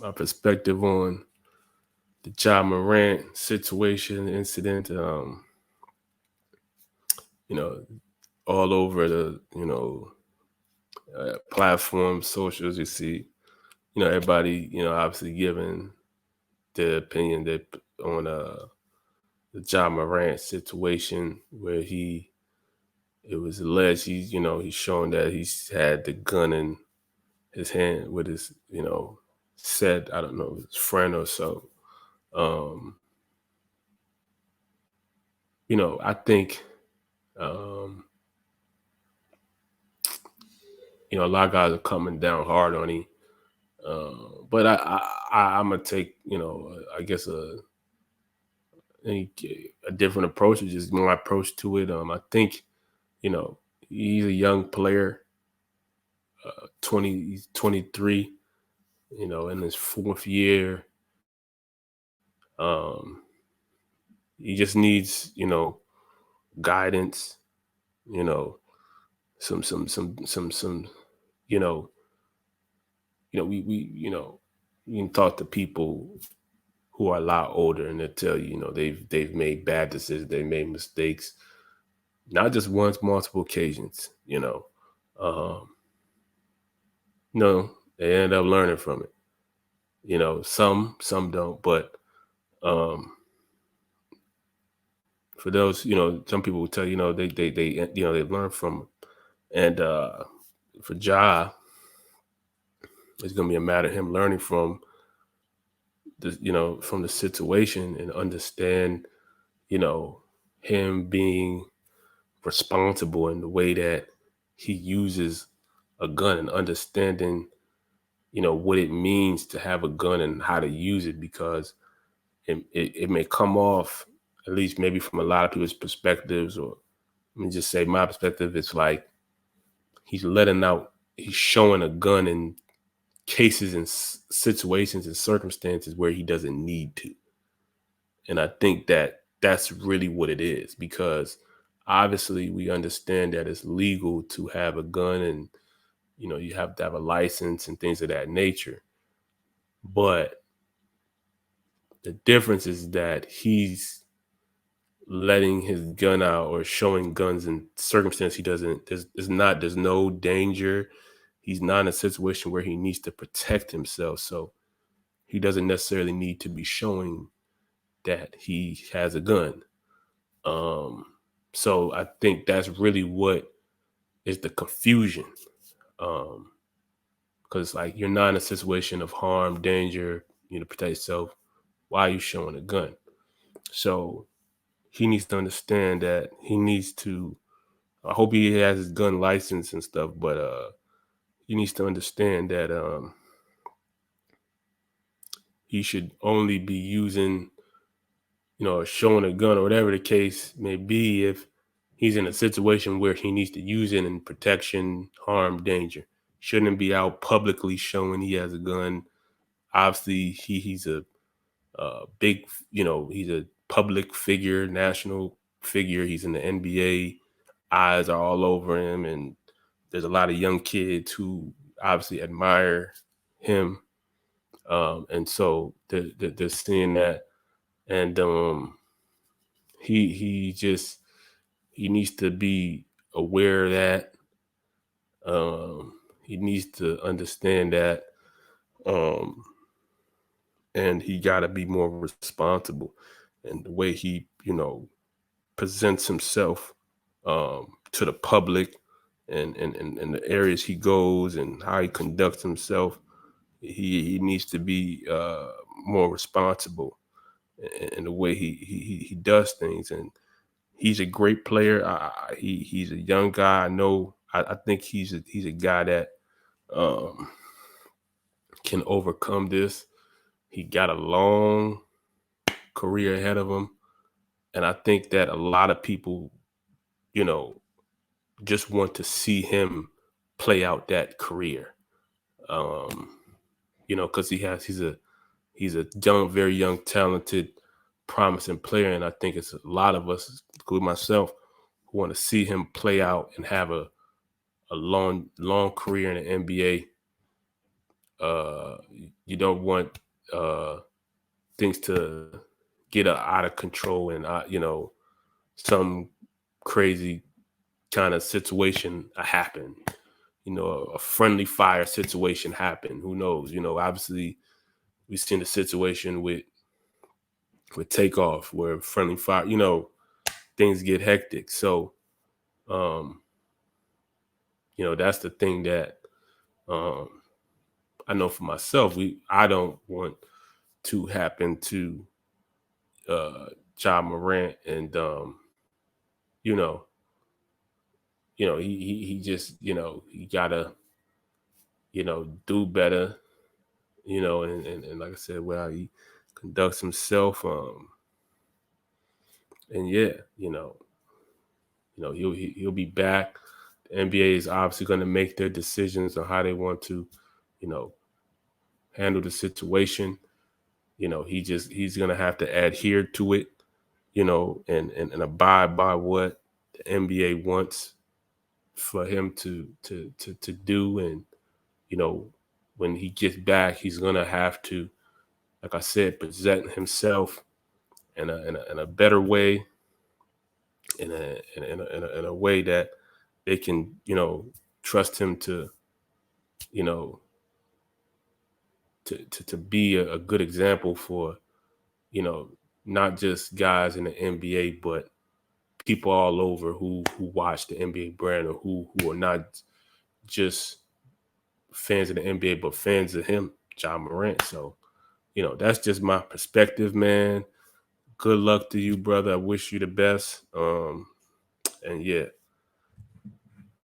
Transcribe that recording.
my perspective on the Ja Morant situation, incident. You know, all over the platforms, socials. You see, everybody, obviously giving their opinion that on the Ja Morant situation where it was alleged he's showing that he's had the gun in his hand with his said, I don't know, his friend or so. Um, I think um, a lot of guys are coming down hard on him. But I'm gonna take I guess a different approach, just my approach to it. I think you know he's a young player, 20, he's 23, in his fourth year. Um, he just needs guidance, you know, some you know we you can talk to people who are a lot older and they'll tell you, they've made bad decisions, they made mistakes, not just once, multiple occasions. Um, no, they end up learning from it. Some don't, but um, for those, some people will tell you, they've learned from it. And for Ja, it's gonna be a matter of him learning from from the situation and understand, you know, him being responsible in the way that he uses a gun and understanding, what it means to have a gun and how to use it, because it may come off, at least maybe from a lot of people's perspectives, or let me just say my perspective, it's like he's showing a gun in cases and situations and circumstances where he doesn't need to. And I think that that's really what it is, because obviously we understand that it's legal to have a gun, and you have to have a license and things of that nature. But the difference is that he's letting his gun out or showing guns in circumstance he doesn't there's no danger. He's not in a situation where he needs to protect himself, so he doesn't necessarily need to be showing that he has a gun. um so I think that's really what is the confusion. um because like, you're not in a situation of harm, danger, protect yourself. Why are you showing a gun? So he needs to understand that he needs to, I hope he has his gun license and stuff, but he needs to understand that he should only be using, or showing a gun or whatever the case may be, if he's in a situation where he needs to use it in protection, harm, danger. Shouldn't be out publicly showing he has a gun. Obviously, he's a big, he's a public figure, national figure. He's in the NBA. Eyes are all over him, and there's a lot of young kids who obviously admire him. And so they're seeing that, and he needs to be aware of that. He needs to understand that, um, and he got to be more responsible in the way he, presents himself to the public, and the areas he goes and how he conducts himself. He needs to be more responsible in the way he does things. And he's a great player. He's a young guy. I know. I think he's a guy that um, can overcome this. He got a long career ahead of him, and I think that a lot of people, you know, just want to see him play out that career. Um, because he's a young, very young, talented, promising player, and I think it's a lot of us, including myself, who want to see him play out and have a long career in the NBA. Uh, you don't want uh, things to get out of control and some crazy kind of situation happen. A friendly fire situation happen. Who knows? Obviously we've seen the situation with takeoff where friendly fire. Things get hectic. So um, that's the thing that um, I know for myself. I don't want to happen to uh, Ja Morant, and you know, he just he gotta do better, and like I said, well, he conducts himself, and yeah, he'll be back. The NBA is obviously going to make their decisions on how they want to, you know, handle the situation. He's gonna have to adhere to it, and abide by what the NBA wants for him to do. And you know, when he gets back, he's gonna have to, like I said, present himself in a better way, in a way that they can, trust him to, you know, to be a good example for, you know, not just guys in the NBA, but people all over who watch the NBA brand, or who are not just fans of the NBA, but fans of him, Ja Morant. So, that's just my perspective, man. Good luck to you, brother. I wish you the best. And yeah.